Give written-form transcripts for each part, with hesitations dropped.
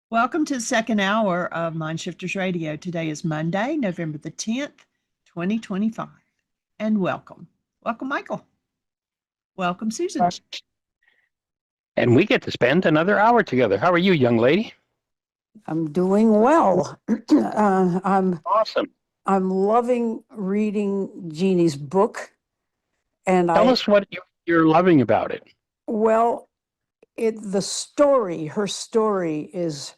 Welcome to the second hour of Mindshifters Radio. Today is Monday, November the 10th, 2025. And welcome. Welcome, Michael. Welcome, Susan. And we get to spend another hour together. How are you, young lady? I'm doing well. I'm Awesome. loving reading Jeannie's book, and Tell us what you're loving about it. well, her story is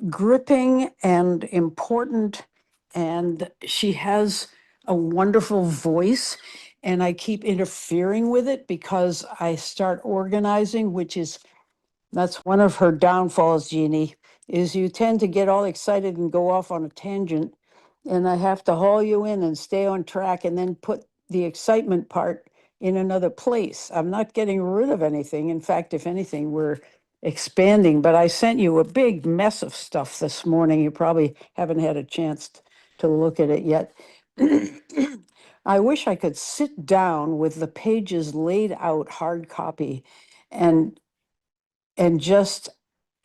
gripping and important, and she has a wonderful voice, and I keep interfering with it because I start organizing, that's one of her downfalls, Jeannie, is you tend to get all excited and go off on a tangent. And I have to haul you in and stay on track and then put the excitement part in another place. I'm not getting rid of anything. In fact, if anything, we're expanding. But I sent you a big mess of stuff this morning. You probably haven't had a chance to look at it yet. I wish I could sit down with the pages laid out hard copy and just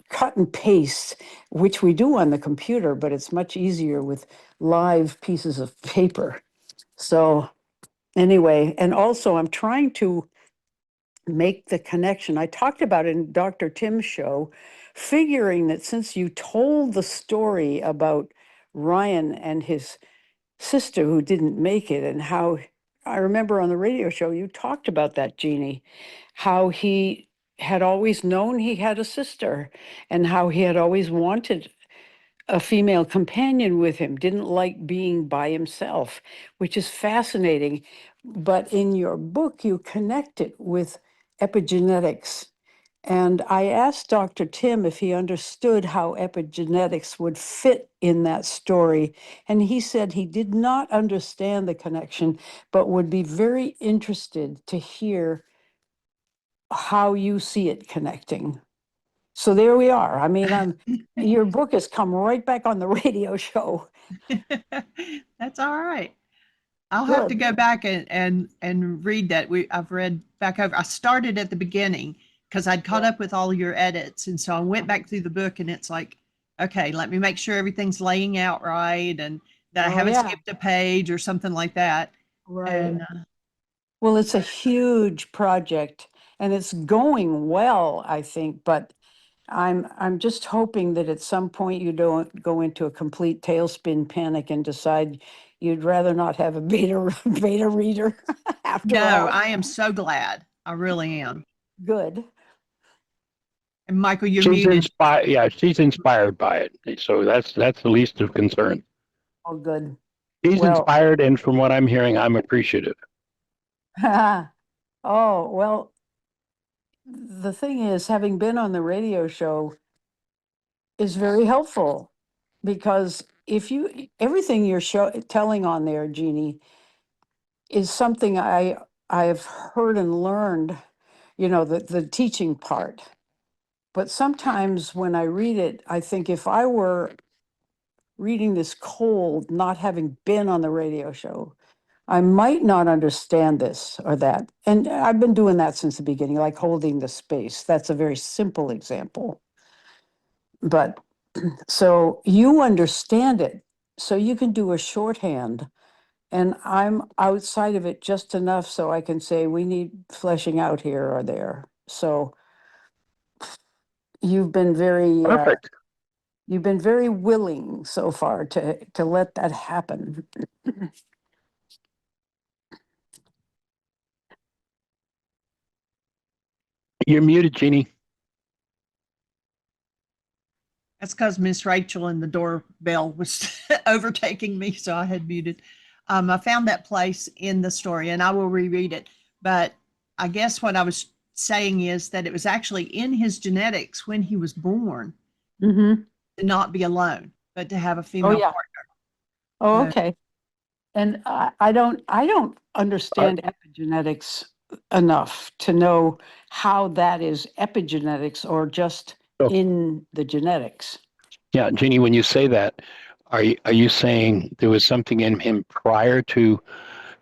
cut and paste, which we do on the computer, but it's much easier with live pieces of paper. So anyway, and also I'm trying to make the connection. I talked about it in Dr. Tim's show, figuring that since you told the story about Ryan and his sister who didn't make it, and how I remember on the radio show you talked about that, Jeannie, how he had always known he had a sister and how he had always wanted a female companion with him, didn't like being by himself, which is fascinating. But in your book, you connect it with epigenetics. And I asked Dr. Tim if he understood how epigenetics would fit in that story. And he said he did not understand the connection, but would be very interested to hear how you see it connecting. So there we are. I mean, your book has come right back on the radio show. That's all right. I'll have to Good. go back and read that. I've read back over. I started at the beginning because I'd caught up with all your edits, and so I went back through the book, and it's like, okay, let me make sure everything's laying out right, and that I haven't skipped a page or something like that. Right. And Well, it's a huge project and it's going well, I think, but I'm just hoping that at some point you don't go into a complete tailspin panic and decide you'd rather not have a beta reader after no, all. I am so glad. I really am. Good. And Michael, you're She's muted. inspired. Yeah, she's inspired by it. So that's the least of concern. Oh, good. She's Well, inspired, and from what I'm hearing, I'm appreciative. oh, well, the thing is, having been on the radio show is very helpful because everything you're telling on there, Jeannie, is something I've heard and learned, the teaching part. But sometimes when I read it, I think if I were reading this cold, not having been on the radio show, I might not understand this or that. And I've been doing that since the beginning, like holding the space. That's a very simple example. But so you understand it, so you can do a shorthand. And I'm outside of it just enough so I can say we need fleshing out here or there. So you've been very Perfect. you've been very willing so far to let that happen. You're muted, Jeannie. That's because Miss Rachel and the doorbell was overtaking me, so I had muted. I found that place in the story, and I will reread it. But I guess what I was saying is that it was actually in his genetics when he was born Mm-hmm. to not be alone, but to have a female partner. Oh, okay. And I don't understand epigenetics enough to know how that is epigenetics or just in the genetics. Yeah, Jeannie, when you say that, are you saying there was something in him prior to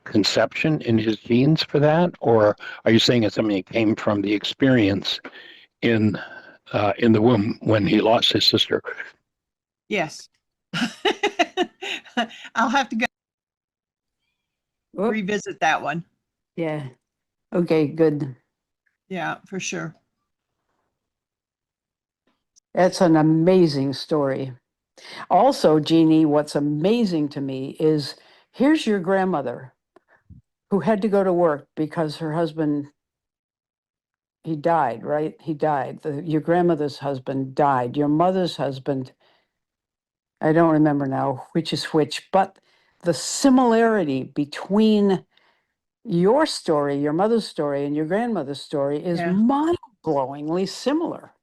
conception in his genes for that, or are you saying it's something that came from the experience in in the womb when he lost his sister. Yes. I'll have to go Whoop. revisit that one. Yeah. Okay, good. Yeah, for sure. That's an amazing story. Also, Jeanie, what's amazing to me is here's your grandmother who had to go to work because her husband, he died, right? He died. Your grandmother's husband died. Your mother's husband, I don't remember now which is which, but the similarity between your story, your mother's story, and your grandmother's story is Yeah. mind-blowingly similar.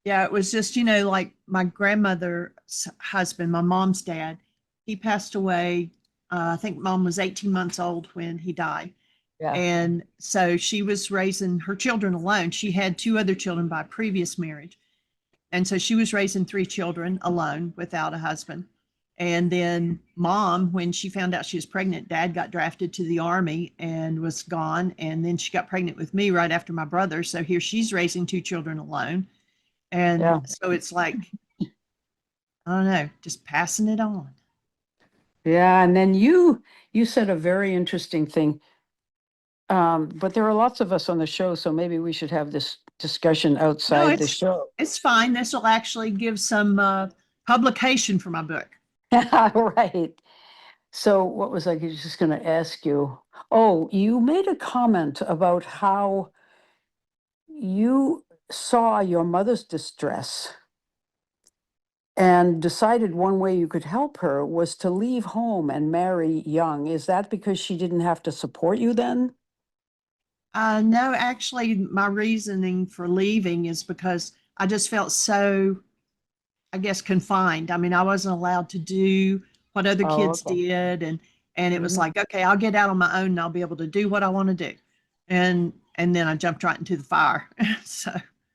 Yeah, it was just, you know, like my grandmother's husband, my mom's dad, he passed away. I think mom was 18 months old when he died. Yeah. And so she was raising her children alone. She had two other children by previous marriage. And so she was raising three children alone without a husband. And then mom, when she found out she was pregnant, dad got drafted to the army and was gone. And then she got pregnant with me right after my brother. So here she's raising two children alone. And Yeah. so it's like, I don't know, just passing it on. Yeah, and then you said a very interesting thing. But there are lots of us on the show, so maybe we should have this discussion No, outside the show. it's fine. This will actually give some publication for my book. Right. So what was I just going to ask you? Oh, you made a comment about how you saw your mother's distress and decided one way you could help her was to leave home and marry young. Is that because she didn't have to support you then? No, actually, my reasoning for leaving is because I just felt so, I guess, confined. I mean, I wasn't allowed to do what other Oh, kids okay. did, and it was Mhm. like, okay, I'll get out on my own and I'll be able to do what I want to do. And then I jumped right into the fire. So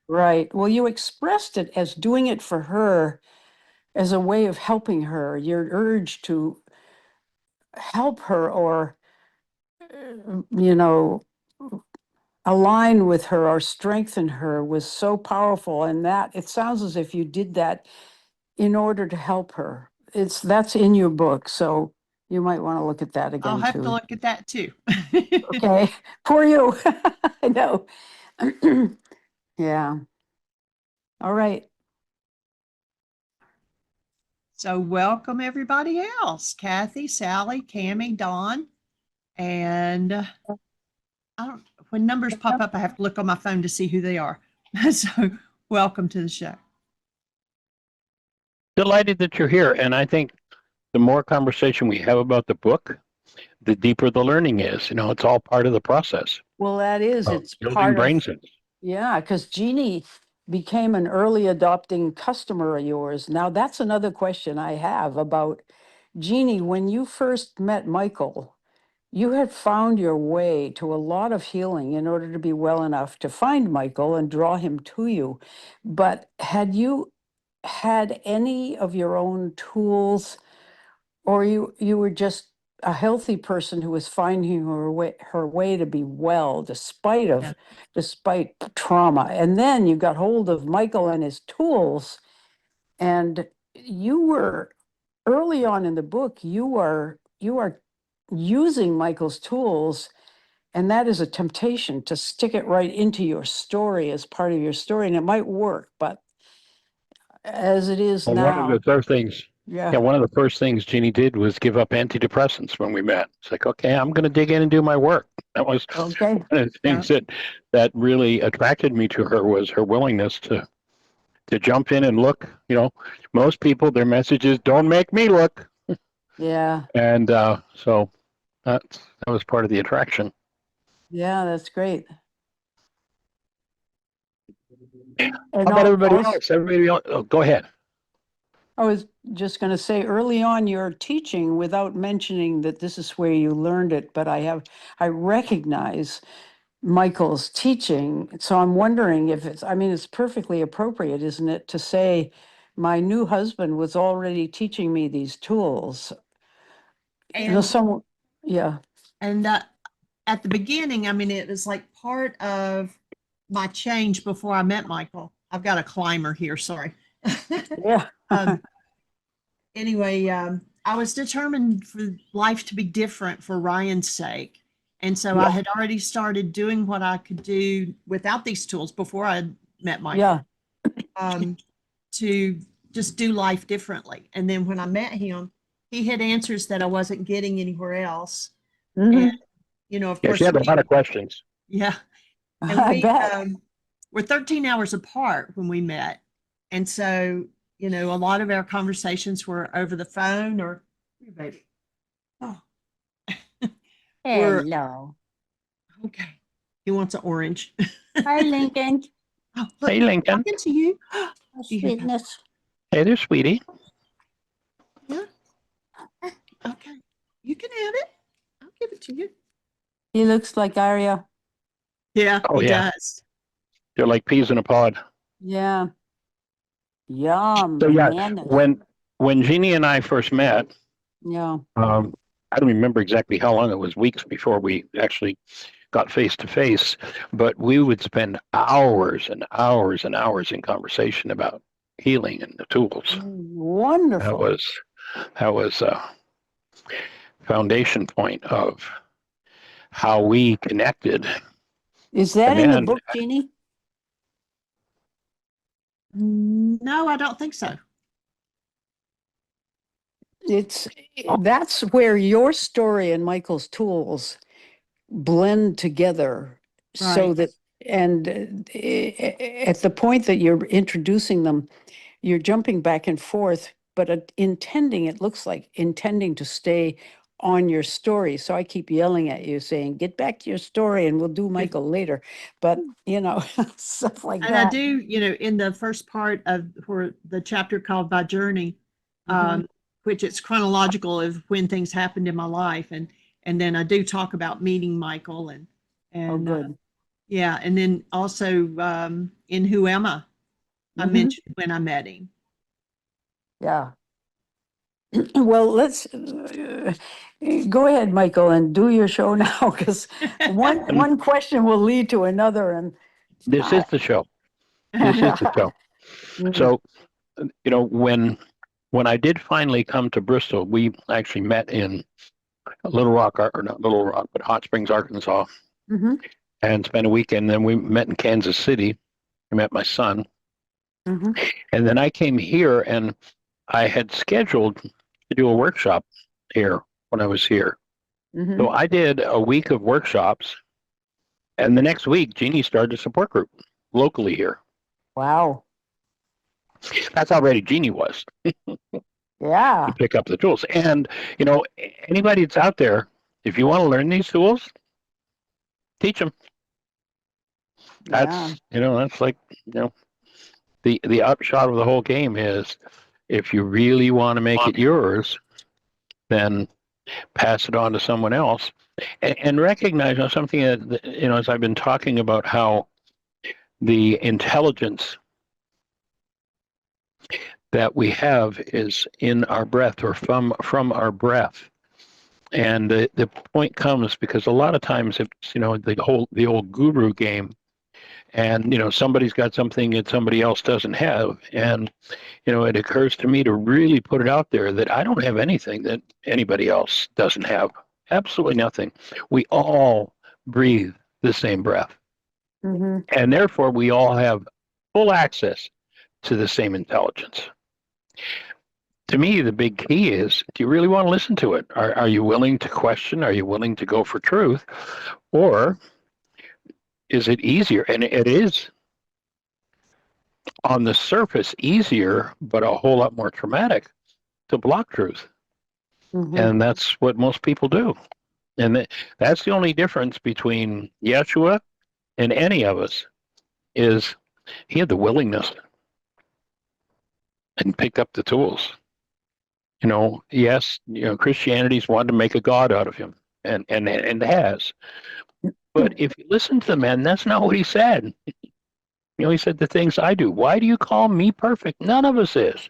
Right. Well, you expressed it as doing it for her as a way of helping her. Your urge to help her or, you know, align with her or strengthen her was so powerful. And that it sounds as if you did that in order to help her. That's in your book. So you might want to look at that I'll again have to too. look at that too. Okay. Poor you. I know. Yeah. All right. So welcome everybody else, Kathy, Sally, Cammie, Dawn, and I don't, when numbers pop up, I have to look on my phone to see who they are. So welcome to the show. Delighted that you're here. And I think the more conversation we have about the book, the deeper the learning is. You know, it's all part of the process Well, that is, of it's building part of, brain cells. yeah, because Jeanie became an early adopting customer of yours. Now, that's another question I have about Jeanie. When you first met Michael, you had found your way to a lot of healing in order to be well enough to find Michael and draw him to you. But had you had any of your own tools, or you were just a healthy person who was finding her way to be well Yeah. despite trauma, and then you got hold of Michael and his tools, and you were early on in the book, you are using Michael's tools, and that is a temptation to stick it right into your story as part of your story, and it might work, but as it is Well, one of the now, first things, yeah, yeah, one of the first things Jeannie did was give up antidepressants when we met. It's like, okay, I'm going to dig in and do my work. That was okay, one of the Yeah. things that really attracted me to her was her willingness to jump in and look. You know, most people their message is don't make me look, yeah, and so that was part of the attraction. yeah, that's great. How And about everybody also, else? Everybody else? Oh, go ahead. I was just going to say early on you're teaching without mentioning that this is where you learned it, but I recognize Michael's teaching. So I'm wondering if I mean, it's perfectly appropriate, isn't it, to say my new husband was already teaching me these tools. And Yeah, and at the beginning, I mean, it was like part of my change before I met Michael. I've got a climber here. Sorry. Yeah. um, anyway, I was determined for life to be different for Ryan's sake. And so I Yeah. had already started doing what I could do without these tools before I met Michael, Yeah. to just do life differently. And then when I met him, he had answers that I wasn't getting anywhere else. And, Hmm. of Yeah, she course, had a lot of questions. yeah. And I bet. we're 13 hours apart when we met. And so, a lot of our conversations were over the phone or, hey, baby. Oh, we're Hello. okay. He wants an orange. Hi, Lincoln. Oh, look, Hey, Lincoln. talking to you. Oh, Do you have, sweetness. Hey there, sweetie. yeah? Okay. You can have it. I'll give it to you. He looks like Arya. Yeah, Oh, he yeah. does. They're like peas in a pod. Yeah. Yum. So, yeah, Bananas. when Jeanie and I first met, Yeah. I don't remember exactly how long it was, weeks before we actually got face to face, but we would spend hours and hours and hours in conversation about healing and the tools. That Wonderful. was a foundation point of how we connected. Is that And in the then book, Jeannie? No, I don't think so. It's that's where your story and Michael's tools blend together so Right. that and at the point that you're introducing them, you're jumping back and forth, but intending, it looks like intending to stay on your story. So I keep yelling at you saying, get back to your story and we'll do Michael later. But, stuff like And I that. do, in the first part of for the chapter called By Journey, Mhm. which it's chronological of when things happened in my life. And then I do talk about meeting Michael Oh, and good. yeah. And then also in Who Am I Mhm. mentioned when I met him. Yeah. Well, let's go ahead, Michael, and do your show now, because one and one question will lead to another, and this is I, the show. This is the show. Mm, So, when I did finally come to Bristol, we actually met in Little Rock, or not Little Rock, but Hot Springs, Arkansas, mhm, and spent a weekend. Then we met in Kansas City. I met my son. mhm, And then I came here and I had scheduled to do a workshop here when I was here. So mhm. I did a week of workshops. And the next week, Jeannie started a support group locally here. Wow. That's how ready Jeannie was to Yeah. pick up the tools. And, anybody that's out there, if you want to learn these tools, teach them. Yeah. That's like, the upshot of the whole game is if you really want to make it yours, then pass it on to someone else and recognize something that, as I've been talking about how the intelligence that we have is in our breath or from our breath. And the point comes because a lot of times it's, the old guru game, and somebody's got something that somebody else doesn't have, and it occurs to me to really put it out there that I don't have anything that anybody else doesn't have. Absolutely nothing. We all breathe the same breath, Mhm. and therefore we all have full access to the same intelligence. To me, the big key is, do you really want to listen to it? Are you willing to question? Are you willing to go for truth? Or is it easier? And it is on the surface easier, but a whole lot more traumatic to block truth. Mhm. And that's what most people do. And that's the only difference between Yeshua and any of us is he had the willingness and picked up the tools. Yes, Christianity's wanted to make a god out of him, and has. But if you listen to the man, that's not what he said. He said the things I do. Why do you call me perfect? None of us is.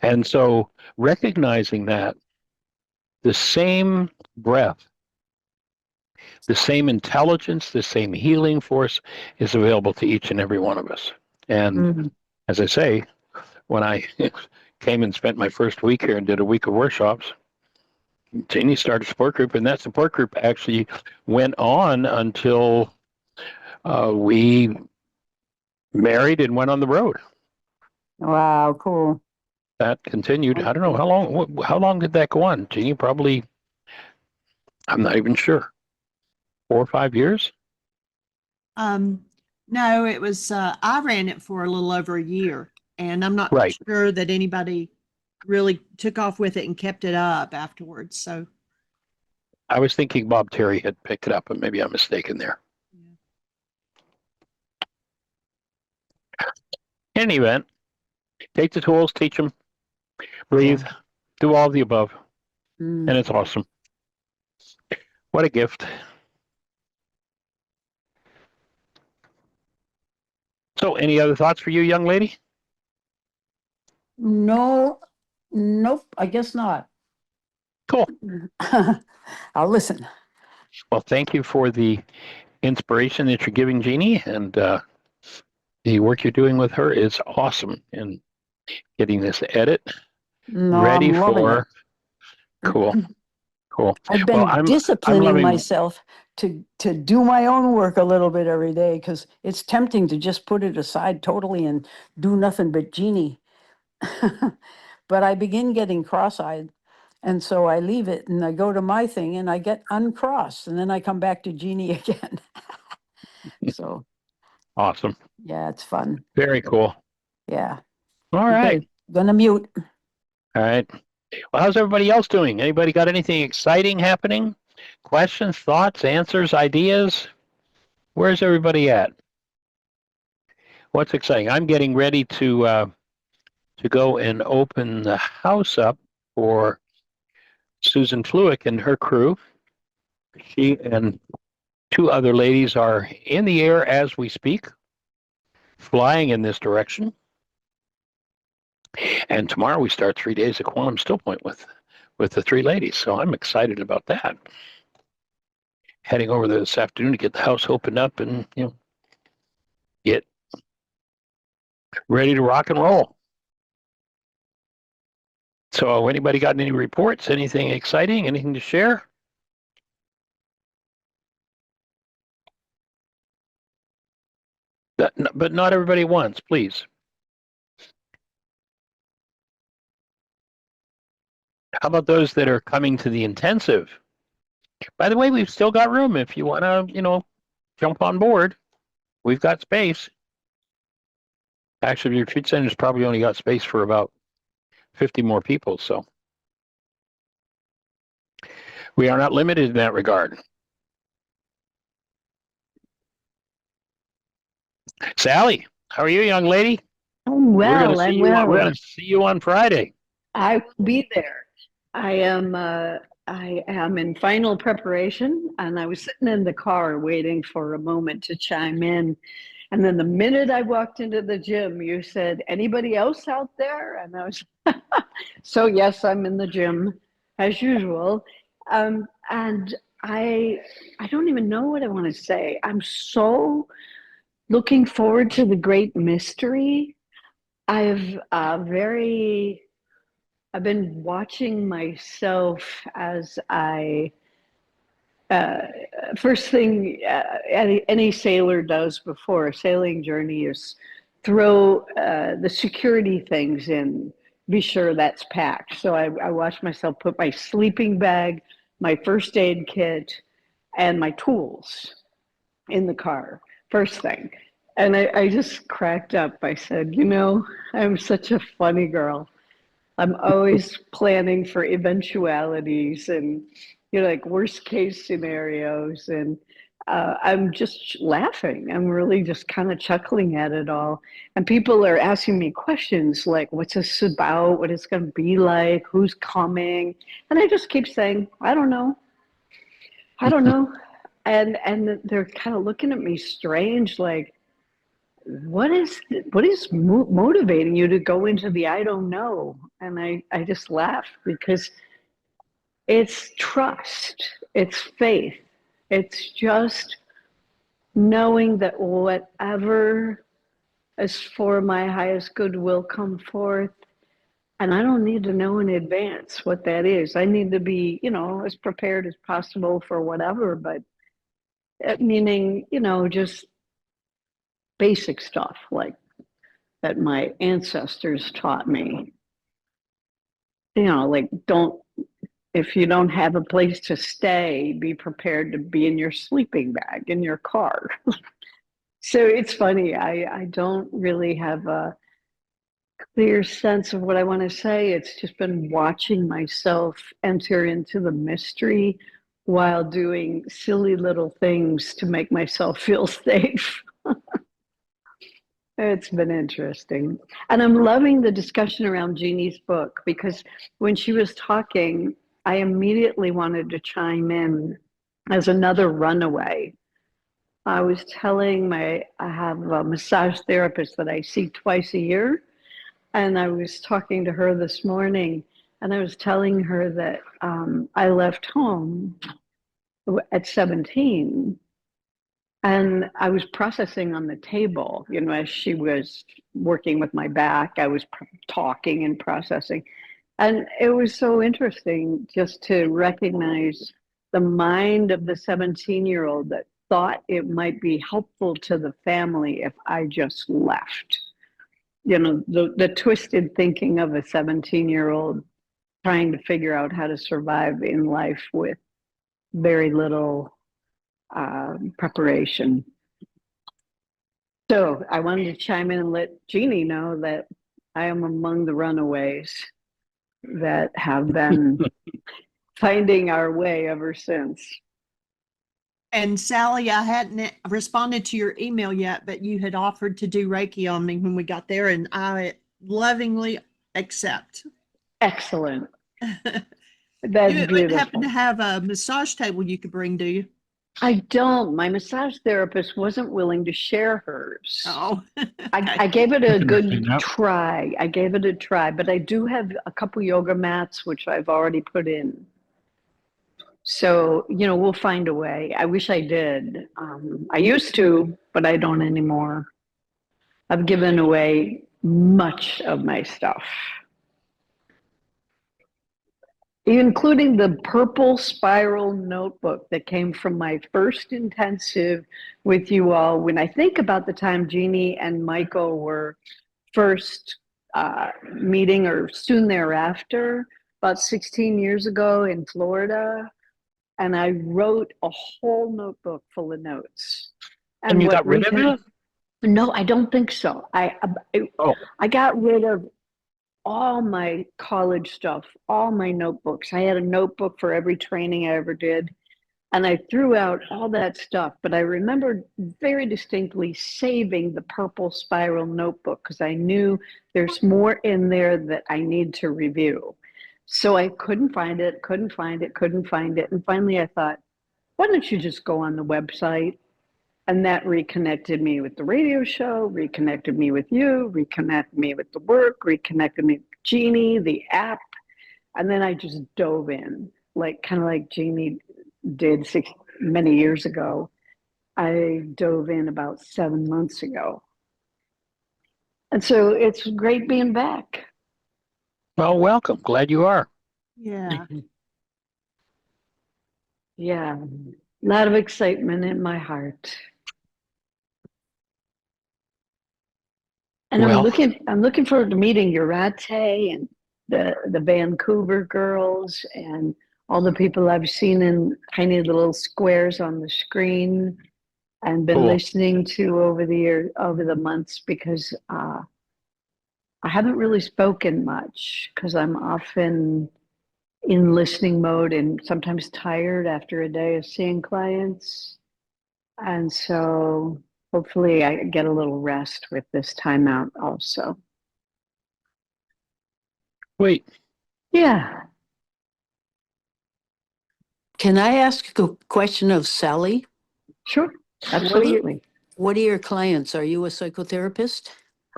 And so recognizing that the same breath the same intelligence, the same healing force is available to each and every one of us. And Mm. as I say, when I came and spent my first week here and did a week of workshops, Jeanie started a support group, and that support group actually went on until we married and went on the road. Wow, cool. That continued. I don't know how long did that go on, Jeanie? Probably, I'm not even sure. 4 or 5 years. No, it was, I ran it for a little over a year, and I'm not Right. sure that anybody really took off with it and kept it up afterwards. So, I was thinking Bob Terry had picked it up, but maybe I'm mistaken there. yeah. In any event, take the tools, teach them, breathe, do all of the above, Mm. and it's awesome. What a gift. So, any other thoughts for you, young lady? No, nope, I guess not. Cool. I'll listen. Well, thank you for the inspiration that you're giving Jeanie, and the work you're doing with her is awesome in getting this edit No, ready I'm loving for. it. Cool. Cool. I've Well, been I'm disciplining loving. myself to do my own work a little bit every day, because it's tempting to just put it aside totally and do nothing but Jeanie. But I begin getting cross-eyed, and so I leave it and I go to my thing and I get uncrossed, and then I come back to Jeanie again. So Awesome. yeah, it's fun. Very cool. Yeah. All right. Okay, gonna mute. All right. Well, how's everybody else doing? Anybody got anything exciting happening? Questions, thoughts, answers, ideas? Where's everybody at? What's exciting? I'm getting ready to go and open the house up for Susan Fluick and her crew. She and 2 other ladies are in the air as we speak, flying in this direction. And tomorrow we start 3 days at Quantum Still Point with the 3 ladies. So I'm excited about that. Heading over there this afternoon to get the house opened up and get ready to rock and roll. So anybody got any reports? Anything exciting? Anything to share? But not everybody wants, please. How about those that are coming to the intensive? By the way, we've still got room if you want to, jump on board. We've got space. Actually, the retreat center's probably only got space for about 50 more people, so we are not limited in that regard. Sally, how are you, young lady? I'm We're well. We're going to see you on Friday. I will be there. I am in final preparation, and I was sitting in the car waiting for a moment to chime in. And then the minute I walked into the gym, you said, "Anybody else out there?" And I was, so yes, I'm in the gym as usual. And I don't even know what I want to say. I'm so looking forward to the great mystery. I've I've been watching myself as first thing any sailor does before a sailing journey is throw the security things in, be sure that's packed. So I watch myself put my sleeping bag, my first aid kit, and my tools in the car, first thing. And I just cracked up. I said, I'm such a funny girl. I'm always planning for eventualities and, like worst case scenarios. And I'm just laughing. I'm really just kind of chuckling at it all. And people are asking me questions like, what's this about? What it's going to be like? Who's coming? And I just keep saying, I don't know. I don't know. And they're kind of looking at me strange, like, what is motivating you to go into the I don't know? And I just laugh because it's trust, it's faith, It's just knowing that whatever is for my highest good will come forth. And I don't need to know in advance what that is. I need to be, as prepared as possible for whatever, but meaning, just basic stuff like that my ancestors taught me. Like if you don't have a place to stay, be prepared to be in your sleeping bag in your car. So it's funny, I don't really have a clear sense of what I want to say. It's just been watching myself enter into the mystery while doing silly little things to make myself feel safe. It's been interesting. And I'm loving the discussion around Jeannie's book, because when she was talking, I immediately wanted to chime in as another runaway. I was telling I have a massage therapist that I see twice a year. And I was talking to her this morning, and I was telling her that I left home at 17. And I was processing on the table, as she was working with my back, I was talking and processing. And it was so interesting just to recognize the mind of the 17-year-old that thought it might be helpful to the family if I just left. The twisted thinking of a 17-year-old trying to figure out how to survive in life with very little preparation. So I wanted to chime in and let Jeannie know that I am among the runaways that have been finding our way ever since. And Sally, I hadn't responded to your email yet, but you had offered to do Reiki on me when we got there, and I lovingly accept. Excellent. That's you beautiful. Happen to have a massage table you could bring, do you? I don't. My massage therapist wasn't willing to share hers. Oh, okay. I gave it a good try. But I do have a couple yoga mats, which I've already put in. So, we'll find a way. I wish I did. I used to, but I don't anymore. I've given away much of my stuff, including the purple spiral notebook that came from my first intensive with you all. When I think about the time Jeannie and Michael were first meeting, or soon thereafter, about 16 years ago in Florida, and I wrote a whole notebook full of notes. And you got rid of it? No, I don't think so. I got rid of all my college stuff, all my notebooks. I had a notebook for every training I ever did, and I threw out all that stuff. But I remember very distinctly saving the purple spiral notebook because I knew there's more in there that I need to review. So I couldn't find it. And finally I thought, why don't you just go on the website? And that reconnected me with the radio show, reconnected me with you, reconnected me with the work, reconnected me with Jeannie, the app. And then I just dove in, kind of like Jeannie did many years ago. I dove in about 7 months ago. And so it's great being back. Well, welcome. Glad you are. Yeah. Yeah. A lot of excitement in my heart. And I'm looking forward to meeting Urate and the Vancouver girls and all the people I've seen in tiny little squares on the screen and been listening to over the months, because I haven't really spoken much because I'm often in listening mode and sometimes tired after a day of seeing clients. And so hopefully I get a little rest with this time out also. Wait. Yeah. Can I ask a question of Sally? Sure. Absolutely. What are your clients? Are you a psychotherapist?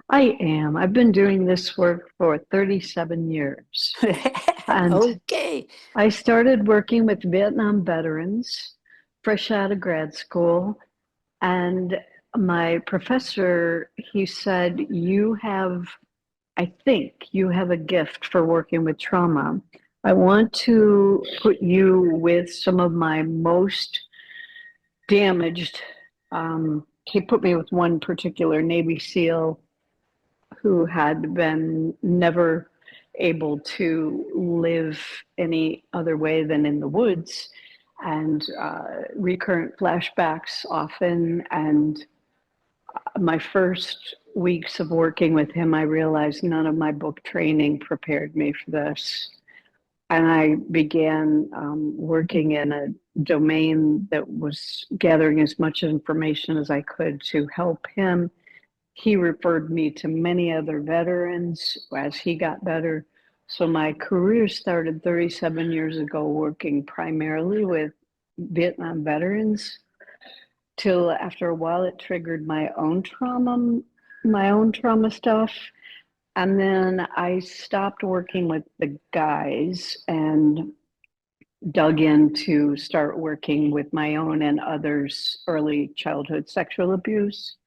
I am. I've been doing this work for 37 years. And okay. I started working with Vietnam veterans fresh out of grad school. And my professor, he said, I think you have a gift for working with trauma. I want to put you with some of my most damaged. He put me with one particular Navy SEAL who had been never able to live any other way than in the woods, and recurrent flashbacks often. And my first weeks of working with him, I realized none of my book training prepared me for this. And I began working in a domain that was gathering as much information as I could to help him. He referred me to many other veterans as he got better. So my career started 37 years ago working primarily with Vietnam veterans, till after a while it triggered my own trauma stuff. And then I stopped working with the guys and dug in to start working with my own and others' early childhood sexual abuse.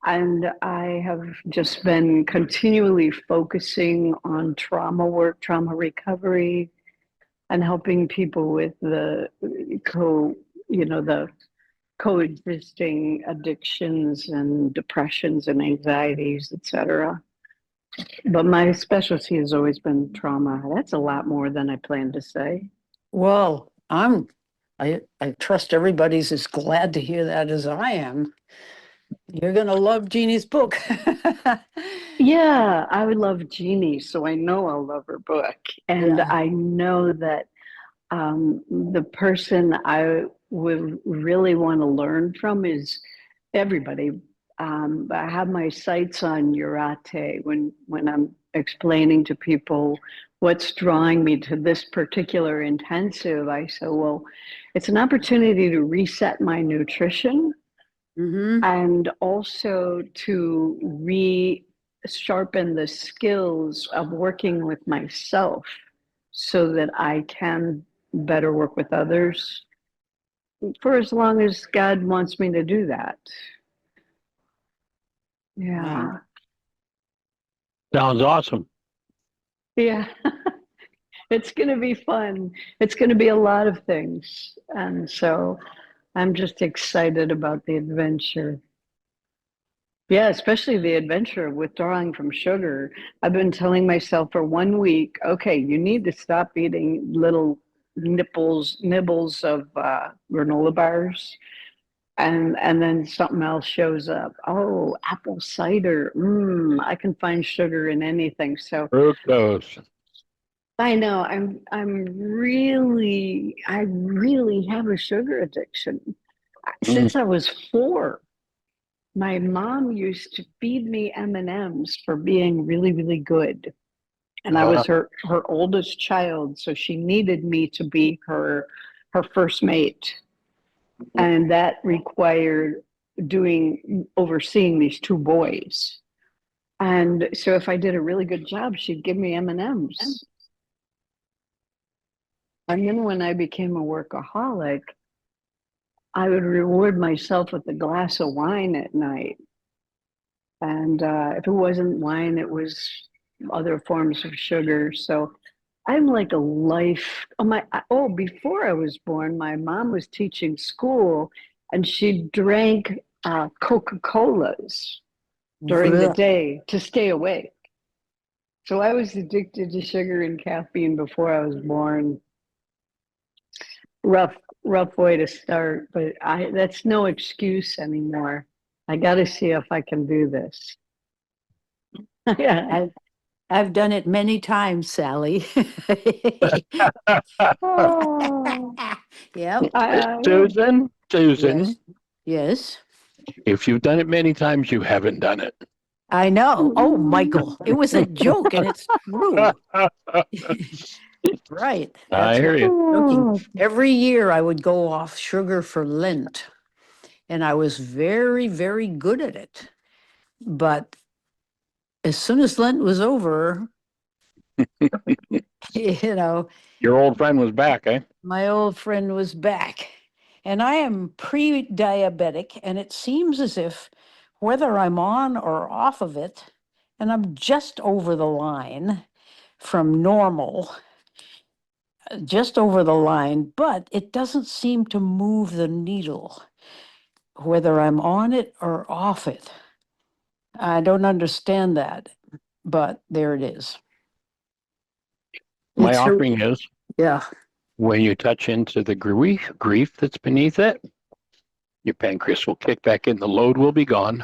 And I have just been continually focusing on trauma work, trauma recovery, and helping people with the coexisting addictions and depressions and anxieties, etc. But my specialty has always been trauma. That's a lot more than I planned to say. Well, I trust everybody's as glad to hear that as I am. You're going to love Jeannie's book. Yeah, I would love Jeannie, so I know I'll love her book. And Yeah. I know that the person I would really want to learn from is everybody. I have my sights on Urate when I'm explaining to people what's drawing me to this particular intensive. I say, well, it's an opportunity to reset my nutrition and also to sharpen the skills of working with myself so that I can better work with others for as long as God wants me to do that. Yeah. Wow. Sounds awesome. Yeah. It's going to be fun. It's going to be a lot of things. And so I'm just excited about the adventure. Yeah, especially the adventure of withdrawing from sugar. I've been telling myself for 1 week, okay, you need to stop eating little nibbles of granola bars. And then something else shows up. Oh, apple cider. I can find sugar in anything. So Fructose. I know I really have a sugar addiction. Since I was 4, my mom used to feed me M&Ms for being really, really good. And I was her oldest child, so she needed me to be her first mate. And that required overseeing these 2 boys. And so if I did a really good job, she'd give me M&Ms. And then when I became a workaholic, I would reward myself with a glass of wine at night. And if it wasn't wine, it was other forms of sugar. So I'm like a life. Before I was born, my mom was teaching school, and she drank Coca-Colas during the day to stay awake. So I was addicted to sugar and caffeine before I was born. Rough way to start, but that's no excuse anymore. I got to see if I can do this. Yeah. I've done it many times, Sally. Oh, Yep. Susan, Yes. Yes. if you've done it many times, you haven't done it. I know. Oh, Michael, it was a joke and it's true. Right. I hear you. Joking. Every year I would go off sugar for Lent, and I was very, very good at it. But as soon as Lent was over, Your old friend was back, eh? my old friend was back. And I am pre-diabetic, and it seems as if whether I'm on or off of it, and I'm just over the line from normal, just over the line, but it doesn't seem to move the needle, whether I'm on it or off it. I don't understand that, but there it is. My It's her- offering is yeah. when you touch into the grief that's beneath it, your pancreas will kick back in, the load will be gone,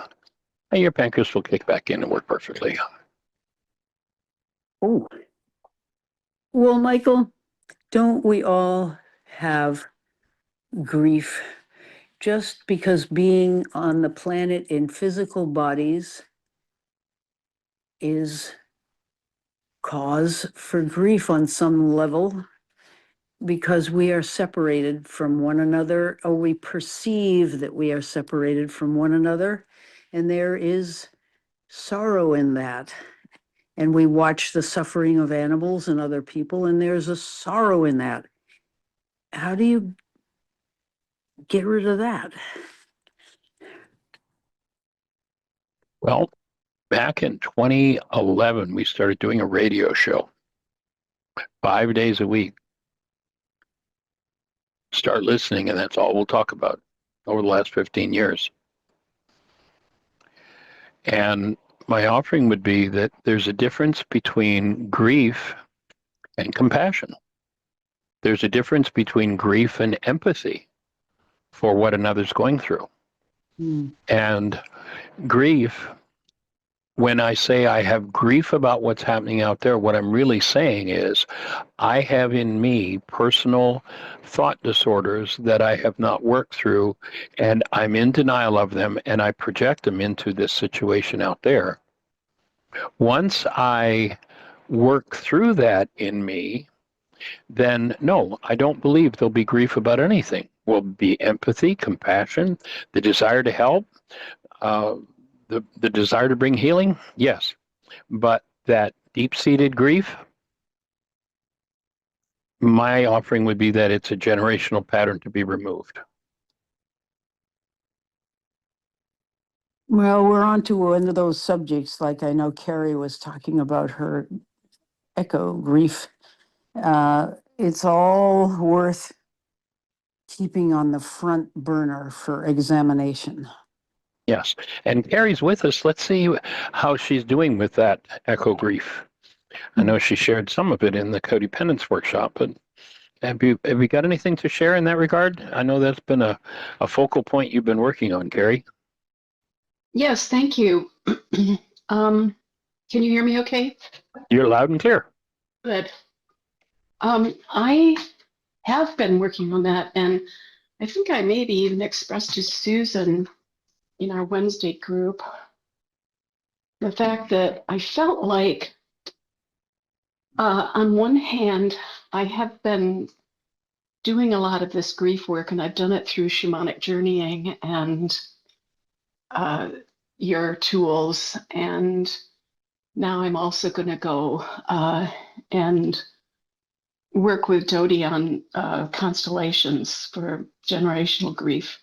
and your pancreas will kick back in and work perfectly. Oh. Well, Michael, don't we all have grief? Just because being on the planet in physical bodies is cause for grief on some level, because we are separated from one another, or we perceive that we are separated from one another, and there is sorrow in that. And we watch the suffering of animals and other people, and there's a sorrow in that. How do you get rid of that? Well, back in 2011, we started doing a radio show 5 days a week. Start listening, and that's all we'll talk about over the last 15 years. And my offering would be that there's a difference between grief and compassion. There's a difference between grief and empathy for what another's going through. And grief, when I say I have grief about what's happening out there, what I'm really saying is I have in me personal thought disorders that I have not worked through, and I'm in denial of them, and I project them into this situation out there. Once I work through that in me, then no, I don't believe there'll be grief about anything. Will be empathy, compassion, the desire to help, the desire to bring healing, yes. But that deep-seated grief, my offering would be that it's a generational pattern to be removed. Well, we're on to one of those subjects, like I know Carrie was talking about her echo grief. It's all worth keeping on the front burner for examination. Yes. And Carrie's with us. Let's see how she's doing with that echo grief. I know she shared some of it in the codependence workshop, but have you got anything to share in that regard? I know that's been a focal point you've been working on, Carrie. Yes, thank you. Can you hear me okay? You're loud and clear. Good. I have been working on that, and I think I maybe even expressed to Susan in our Wednesday group the fact that I felt like, on one hand, I have been doing a lot of this grief work, and I've done it through shamanic journeying and your tools, and now I'm also going to go and work with Dodie on constellations for generational grief.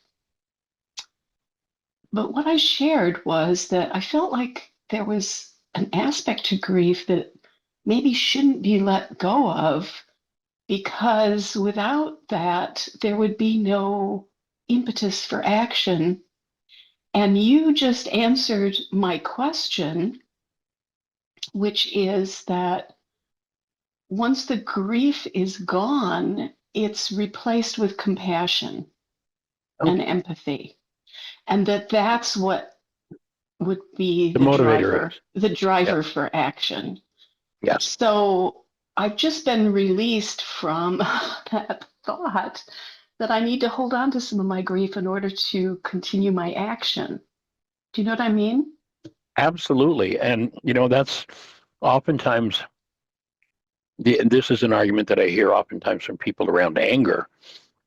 But what I shared was that I felt like there was an aspect to grief that maybe shouldn't be let go of, because without that, there would be no impetus for action. And you just answered my question, which is that once the grief is gone, it's replaced with compassion and empathy. And that's what would be The motivator the driver for action. Yes. So I've just been released from that thought that I need to hold on to some of my grief in order to continue my action. Do you know what I mean? Absolutely. And, that's oftentimes, this is an argument that I hear oftentimes from people around anger.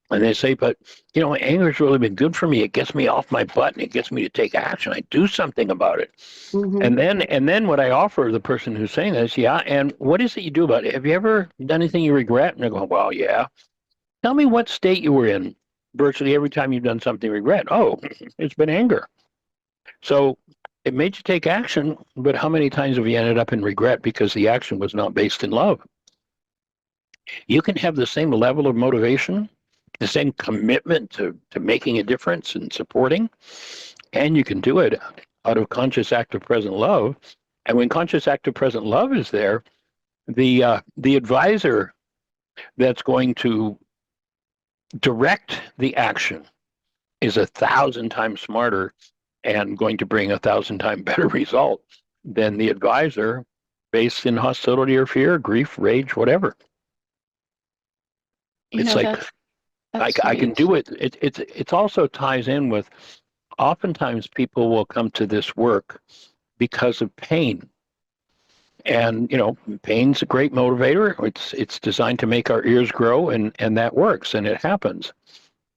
And they say, but, anger's really been good for me. It gets me off my butt and it gets me to take action. I do something about it. Mm-hmm. And then what I offer the person who's saying this, yeah, and what is it you do about it? Have you ever done anything you regret? And they go, well, yeah. Tell me what state you were in virtually every time you've done something you regret, oh, it's been anger. So it made you take action, but how many times have you ended up in regret because the action was not based in love? You can have the same level of motivation, the same commitment to making a difference and supporting, and you can do it out of conscious, active, present love. And when conscious, active, present love is there, the advisor that's going to direct the action is 1,000 times smarter and going to bring 1,000 times better result than the advisor based in hostility or fear, grief, rage, whatever. You It's know, like that's I can great. do it. It's also ties in with oftentimes people will come to this work because of pain. And pain's a great motivator. It's designed to make our ears grow, and that works, and it happens.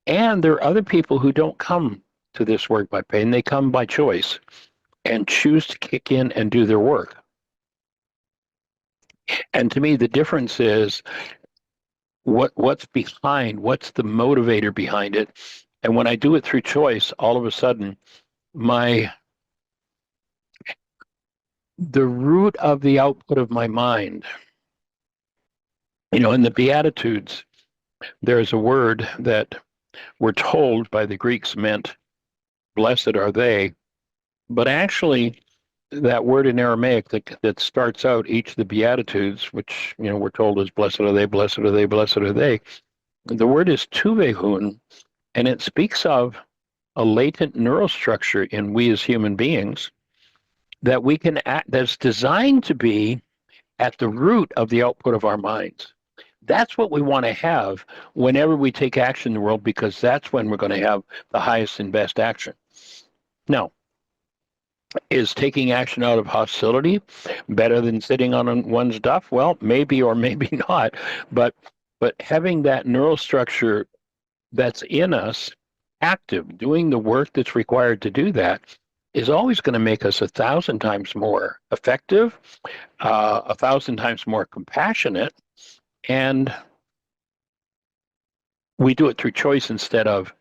And there are other people who don't come to this work by pain. They come by choice and choose to kick in and do their work. And to me, the difference is what's behind, what's the motivator behind it. And when I do it through choice, all of a sudden, the root of the output of my mind, in the Beatitudes, there's a word that we're told by the Greeks meant blessed are they, but actually that word in Aramaic that starts out each of the Beatitudes, which we're told is blessed are they, blessed are they, blessed are they. The word is tuvehun, and it speaks of a latent neural structure in we as human beings that we can act, that's designed to be at the root of the output of our minds. That's what we want to have whenever we take action in the world, because that's when we're going to have the highest and best action. Now, is taking action out of hostility better than sitting on one's duff? Well, maybe or maybe not. But having that neural structure that's in us active, doing the work that's required to do that, is always going to make us 1,000 times more effective, 1,000 times more compassionate, and we do it through choice instead of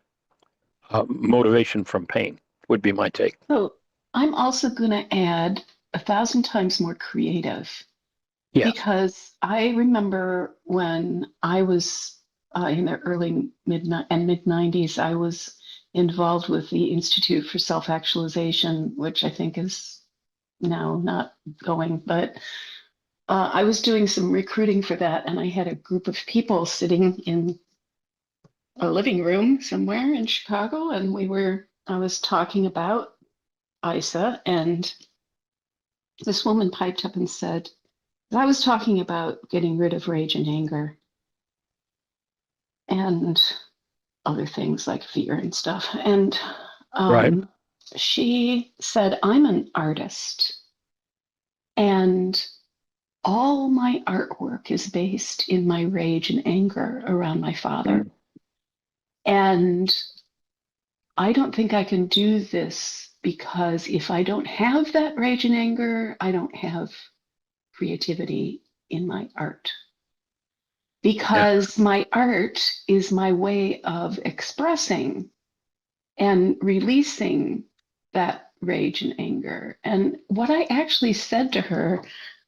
motivation from pain, would be my take. So I'm also going to add 1,000 times more creative. Yes. Because I remember when I was in the early mid 90s, I was involved with the Institute for Self-Actualization, which I think is now not going, but I was doing some recruiting for that, and I had a group of people sitting in a living room somewhere in Chicago, and I was talking about ISA, and this woman piped up and said, I was talking about getting rid of rage and anger and other things like fear and stuff. And Right. she said, I'm an artist, and all my artwork is based in my rage and anger around my father. And I don't think I can do this because if I don't have that rage and anger, I don't have creativity in my art. Because my art is my way of expressing and releasing that rage and anger. And what I actually said to her,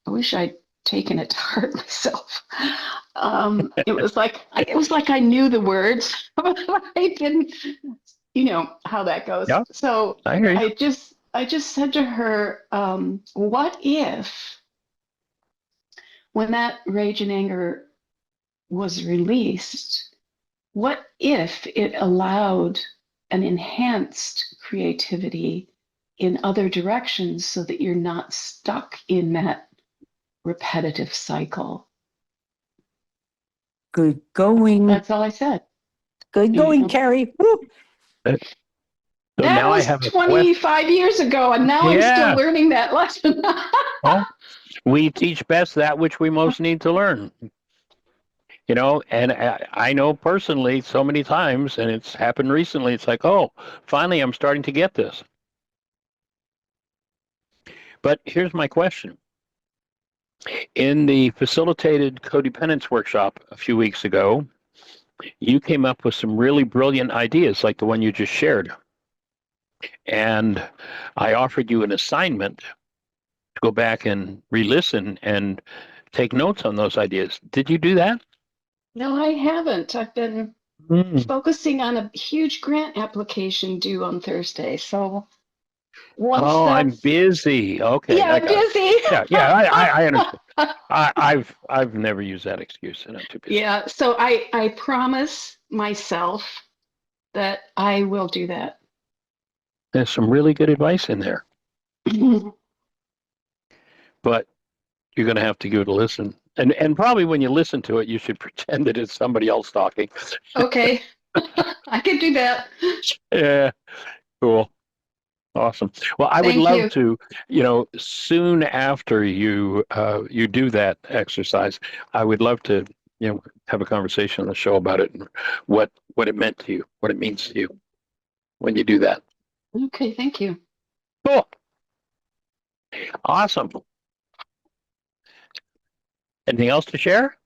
I wish I'd taken it to heart myself. It was like I knew the words, but I didn't, how that goes. Yeah, So I hear you. I just said to her, what if when that rage and anger was released, what if it allowed an enhanced creativity in other directions so that you're not stuck in that repetitive cycle? Good going. That's all I said. Good going, Carrie. Woo. So That now I was have a question. 25 years ago, and now I'm still Yeah. learning that lesson. Well, we teach best that which we most need to learn. And I know personally so many times, and it's happened recently, it's like, oh, finally I'm starting to get this. But here's my question. In the facilitated codependence workshop a few weeks ago, you came up with some really brilliant ideas like the one you just shared. And I offered you an assignment to go back and re-listen and take notes on those ideas. Did you do that? No, I haven't. I've been focusing on a huge grant application due on Thursday. So once Oh, I'm that's, busy. Okay, I yeah, got it. busy. Yeah, I understand. I've never used that excuse, and I'm too busy. Yeah, so I promise myself that I will do that. There's some really good advice in there, but you're going to have to give it a listen. And probably when you listen to it, you should pretend that it's somebody else talking. Okay, I can do that. Yeah, cool. Awesome. Well, I would Thank love you. to, soon after you do that exercise, I would love to, have a conversation on the show about it and what it meant to you, what it means to you when you do that. Okay, thank you. Cool. Awesome. Anything else to share?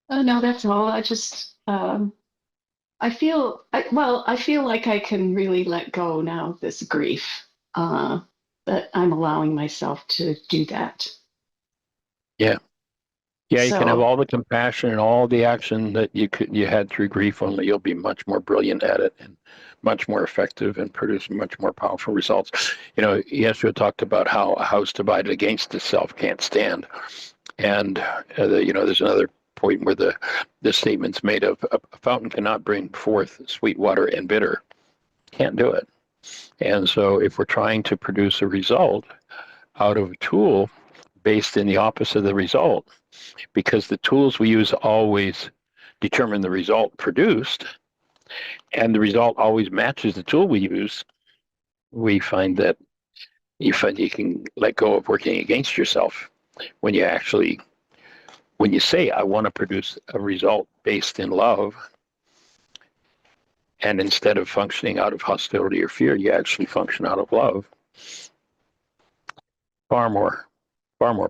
Oh, no, that's all. I just, I feel like I can really let go now of this grief. That I'm allowing myself to do that. Yeah. Yeah, you can have So, all the compassion and all the action that you had through grief, only you'll be much more brilliant at it and much more effective and produce much more powerful results. Yeshua talked about how a house divided against itself can't stand. And there's another point where the statement's made of a fountain cannot bring forth sweet water and bitter. Can't do it. And so if we're trying to produce a result out of a tool based in the opposite of the result, because the tools we use always determine the result produced, and the result always matches the tool we use, we find that you can let go of working against yourself when you say, I want to produce a result based in love, and instead of functioning out of hostility or fear, you actually function out of love. Far more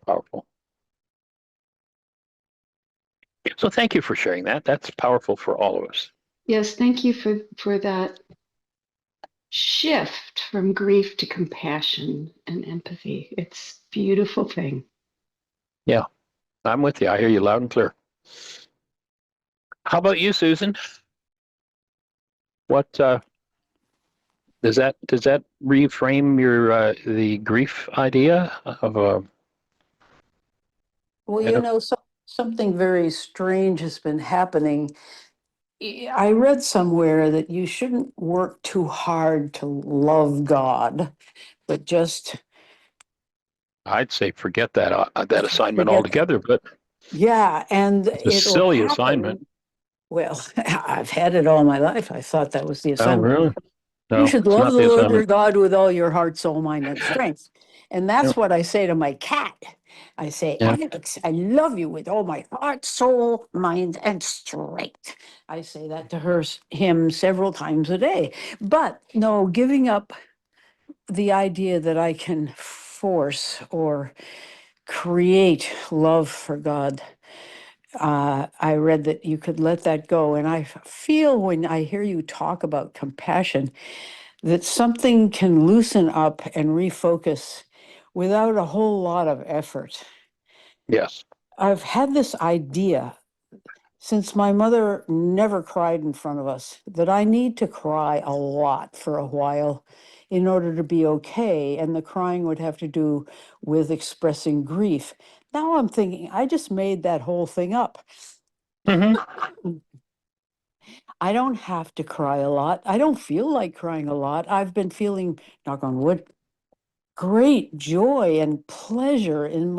powerful. So thank you for sharing that. That's powerful for all of us. yes, thank you for that shift from grief to compassion and empathy. It's a beautiful thing. Yeah, I'm with you. I hear you loud and clear. How about you, Susan? What does that reframe your the grief idea of a Well, something very strange has been happening. I read somewhere that you shouldn't work too hard to love God, but just I'd say forget that assignment forget. altogether, but Yeah, and it's a it'll silly assignment. happen. Well, I've had it all my life. I thought that was the Oh, assignment. really? You No, should it's love not the the Lord your assignment. God with all your heart, soul, mind, and strength. And Yeah, that's what I say to my cat. I say, yeah. Alex, I love you with all my heart, soul, mind, and strength. I say that to him several times a day. But no, giving up the idea that I can force or create love for God. I read that you could let that go. And I feel when I hear you talk about compassion, that something can loosen up and refocus without a whole lot of effort. Yes. I've had this idea since my mother never cried in front of us that I need to cry a lot for a while in order to be okay. And the crying would have to do with expressing grief. Now I'm thinking, I just made that whole thing up. Hmm. I don't have to cry a lot. I don't feel like crying a lot. I've been feeling, knock on wood, great joy and pleasure in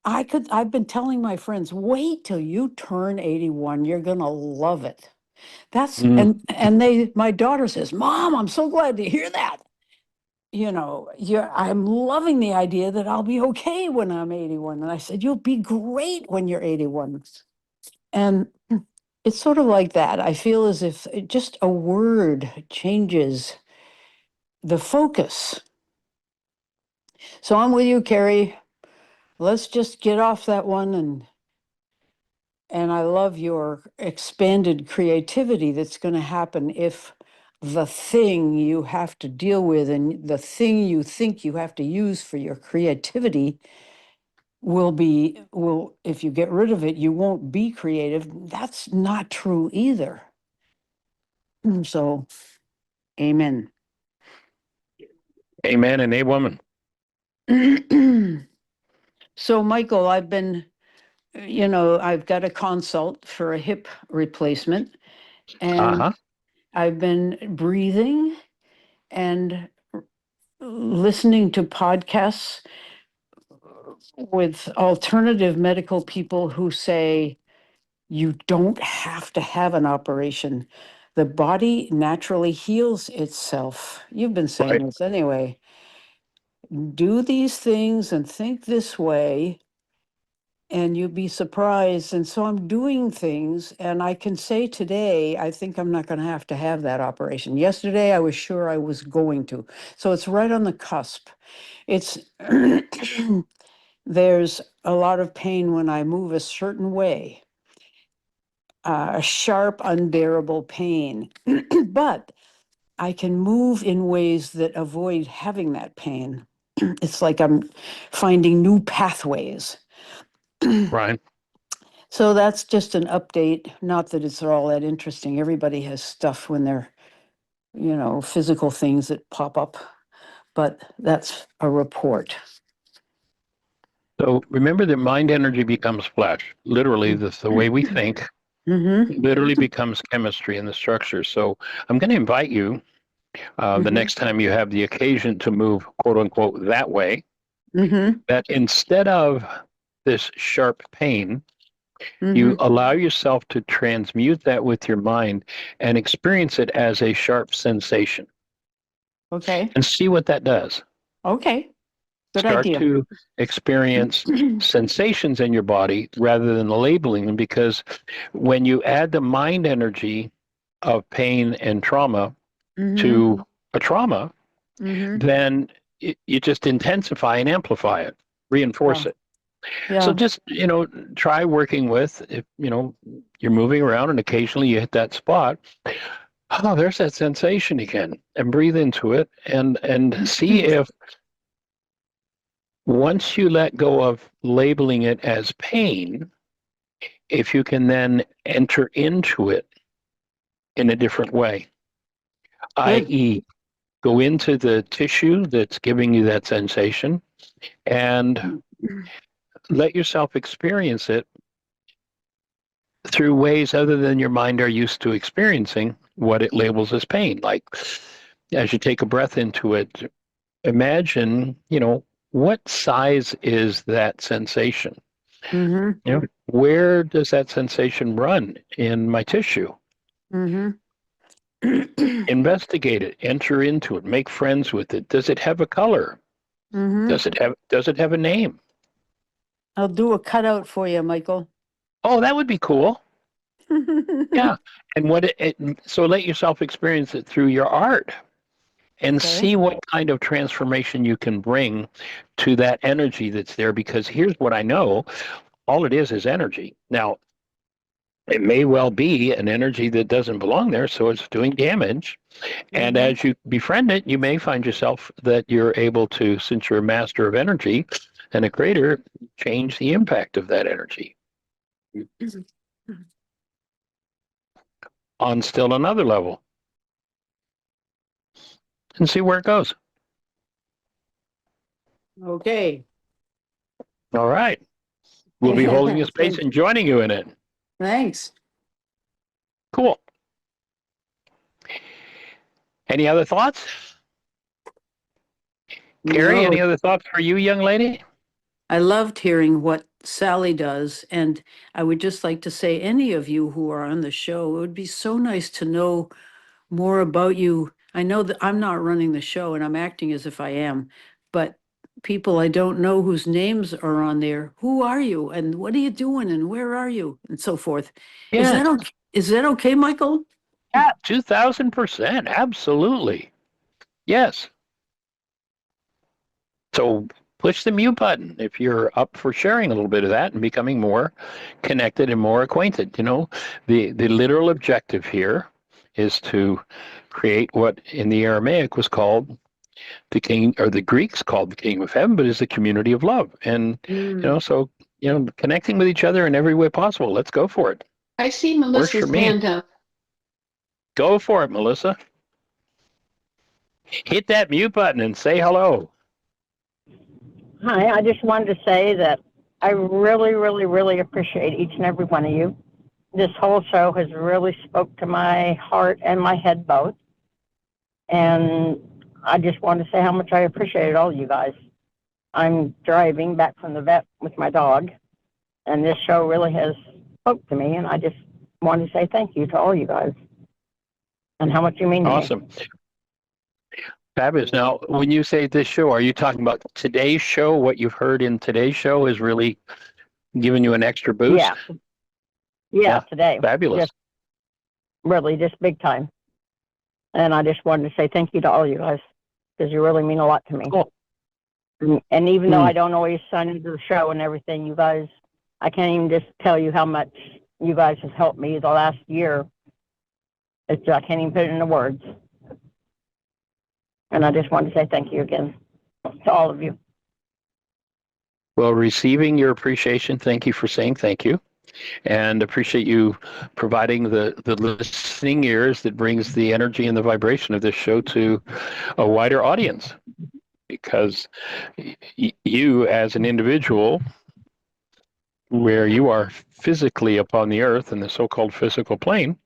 I've been telling my friends, wait till you turn 81. You're gonna love it. Mm. My daughter says, Mom, I'm so glad to hear that. I'm loving the idea that I'll be okay when I'm 81. And I said, you'll be great when you're 81. And it's sort of like that. I feel as if just a word changes the focus. So I'm with you, Carrie. Let's just get off that one and And I love your expanded creativity that's going to happen if the thing you have to deal with and the thing you think you have to use for your creativity will, if you get rid of it, you won't be creative. That's not true either. So, amen. Amen and a woman. So, Michael, I've been, I've got a consult for a hip replacement, and Uh-huh. I've been breathing and listening to podcasts with alternative medical people who say you don't have to have an operation. The body naturally heals itself. You've been saying Right. this anyway. Do these things and think this way, and you'd be surprised. And so I'm doing things, and I can say today, I think I'm not going to have that operation. Yesterday, I was sure I was going to. So it's right on the cusp. It's there's a lot of pain when I move a certain way, a sharp, unbearable pain. But I can move in ways that avoid having that pain. It's like I'm finding new pathways. Right. So that's just an update. Not that it's all that interesting. Everybody has stuff when they're, physical things that pop up, but that's a report. So remember that mind energy becomes flesh. Literally, the way we think Mm-hmm. literally becomes chemistry in the structure. So I'm going to invite you the next time you have the occasion to move, quote unquote, that way, Mm-hmm. that instead of this sharp pain, you Mm-hmm. allow yourself to transmute that with your mind and experience it as a sharp sensation Okay. and see what that does. Okay. Good Start idea. to experience sensations in your body rather than labeling them, because when you add the mind energy of pain and trauma Mm-hmm. to a trauma, Mm-hmm. then you just intensify and amplify it, reinforce Yeah. it. So Yeah. just, try working with, if, you're moving around and occasionally you hit that spot. Oh, there's that sensation again, and breathe into it and see if once you let go of labeling it as pain, if you can then enter into it in a different way, Good. i.e., go into the tissue that's giving you that sensation and let yourself experience it through ways other than your mind are used to experiencing what it labels as pain. Like as you take a breath into it, imagine, what size is that sensation? Mm-hmm. Where does that sensation run in my tissue? Mm-hmm. Investigate it, enter into it, make friends with it. Does it have a color? Mm-hmm. Does it have a name? I'll do a cutout for you, Michael. Oh, that would be cool. Yeah. And so let yourself experience it through your art and Okay. see what kind of transformation you can bring to that energy that's there, because here's what I know, all it is energy. Now, it may well be an energy that doesn't belong there, so it's doing damage. And Mm-hmm. as you befriend it, you may find yourself that you're able to, since you're a master of energy and a creator, change the impact of that energy on still another level and see where it goes. Okay. All right. We'll be holding a space Thanks. and joining you in it. Thanks. Cool. Any other thoughts? Carrie, No, any other thoughts for you, young lady? I loved hearing what Sally does. And I would just like to say, any of you who are on the show, it would be so nice to know more about you. I know that I'm not running the show and I'm acting as if I am, but people I don't know whose names are on there, who are you and what are you doing and where are you and so forth. Is Yeah. that okay? Is that okay, Michael? Yeah, 2000%. Absolutely. Yes. So push the mute button if you're up for sharing a little bit of that and becoming more connected and more acquainted. The literal objective here is to create what in the Aramaic was called the king, or the Greeks called the kingdom of heaven, but is the community of love. And so connecting with each other in every way possible. Let's go for it. I see Works for Melissa's me. hand up. Go for it, Melissa. Hit that mute button and say hello. Hi, I just wanted to say that I really, really, really appreciate each and every one of you. This whole show has really spoke to my heart and my head both. And I just want to say how much I appreciate all you guys. I'm driving back from the vet with my dog, and this show really has spoke to me, and I just want to say thank you to all you guys and how much you mean to me. Awesome. Fabulous. Now, when you say this show, are you talking about today's show? What you've heard in today's show is really giving you an extra boost? Yeah, today. Fabulous. Just, really, just big time. And I just wanted to say thank you to all you guys, because you really mean a lot to me. Cool. And even though I don't always sign into the show and everything, you guys, I can't even just tell you how much you guys have helped me the last year. I can't even put it into words. And I just wanted to say thank you again to all of you. Well, receiving your appreciation, thank you for saying thank you. And appreciate you providing the listening ears that brings the energy and the vibration of this show to a wider audience. Because you, as an individual, where you are physically upon the earth in the so-called physical plane,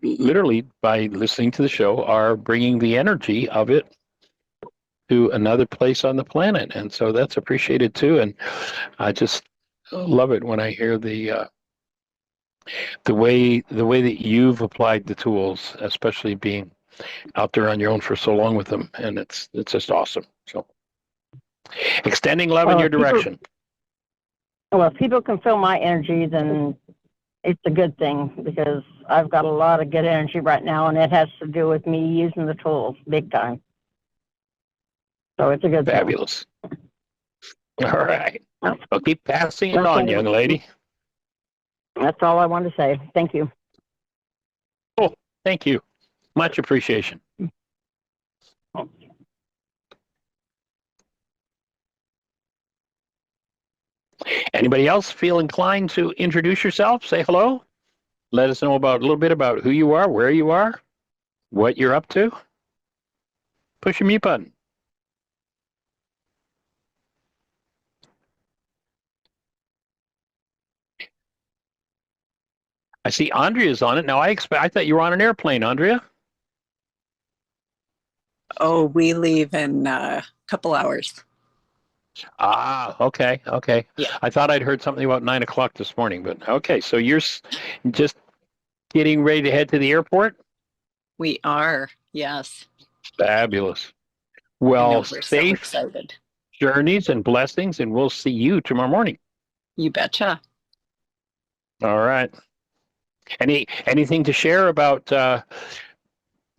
literally by listening to the show are bringing the energy of it to another place on the planet. And so that's appreciated too. And I just love it when I hear the way that you've applied the tools, especially being out there on your own for so long with them. And it's just awesome. So extending love in your direction. Well, if people can feel my energy, then it's a good thing, because I've got a lot of good energy right now, and it has to do with me using the tools big time. So it's a good Fabulous. thing. All right. Well, keep passing it on, young lady. That's all I wanted to say. Thank you. Oh, thank you. Much appreciation. Anybody else feel inclined to introduce yourself? Say hello. Let us know about a little bit about who you are, where you are, what you're up to. Push your mute button. I see Andrea's on it. Now I thought you were on an airplane, Andrea. Oh, we leave in a couple hours. Ah, okay. Yeah. I thought I'd heard something about 9 o'clock this morning, but okay. So you're just getting ready to head to the airport? We are, yes. Fabulous. I Well, know, we're so safe excited. journeys and blessings, and we'll see you tomorrow morning. You betcha. All right. Anything to share about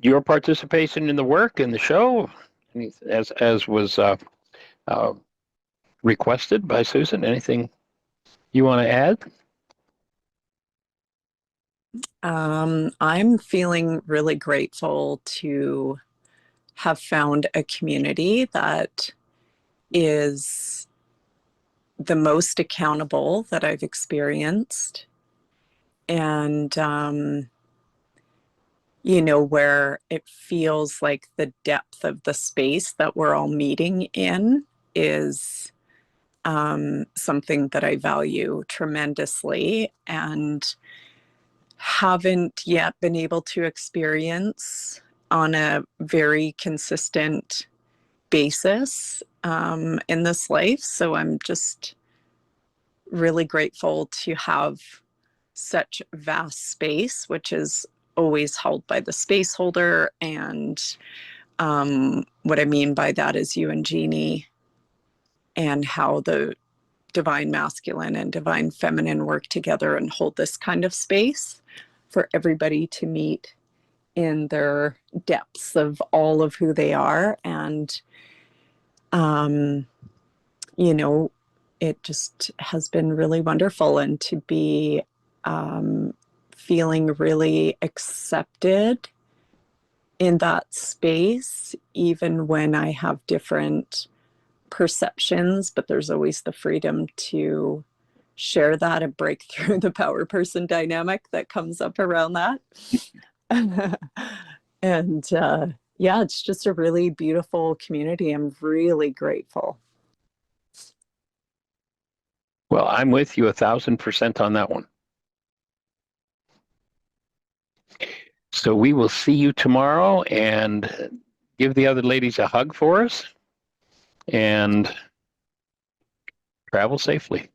your participation in the work and the show, as was requested by Susan? Anything you want to add? I'm feeling really grateful to have found a community that is the most accountable that I've experienced. And, where it feels like the depth of the space that we're all meeting in is something that I value tremendously, and haven't yet been able to experience on a very consistent basis in this life. So I'm just really grateful to have such vast space, which is always held by the space holder. And what I mean by that is you and Jeanie, and how the divine masculine and divine feminine work together and hold this kind of space for everybody to meet in their depths of all of who they are. And you know, it just has been really wonderful, and to be feeling really accepted in that space, even when I have different perceptions, but there's always the freedom to share that and break through the power person dynamic that comes up around that. And yeah, it's just a really beautiful community. I'm really grateful. Well, I'm with you 1,000% on that one. So we will see you tomorrow, and give the other ladies a hug for us, and travel safely.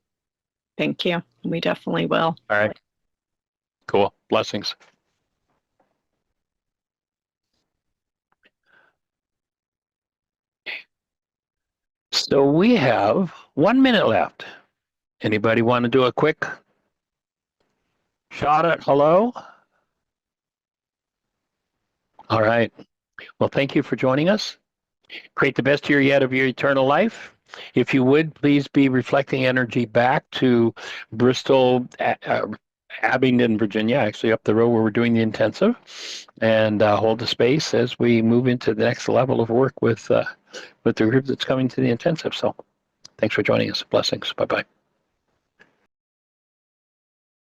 Thank you. We definitely will. All right. Cool. Blessings. So we have 1 minute left. Anybody want to do a quick shot at hello? All right. Well, thank you for joining us. Create the best year yet of your eternal life. If you would, please be reflecting energy back to Bristol, Abingdon, Virginia, actually up the road where we're doing the intensive, and hold the space as we move into the next level of work with the group that's coming to the intensive. So thanks for joining us. Blessings. Bye-bye.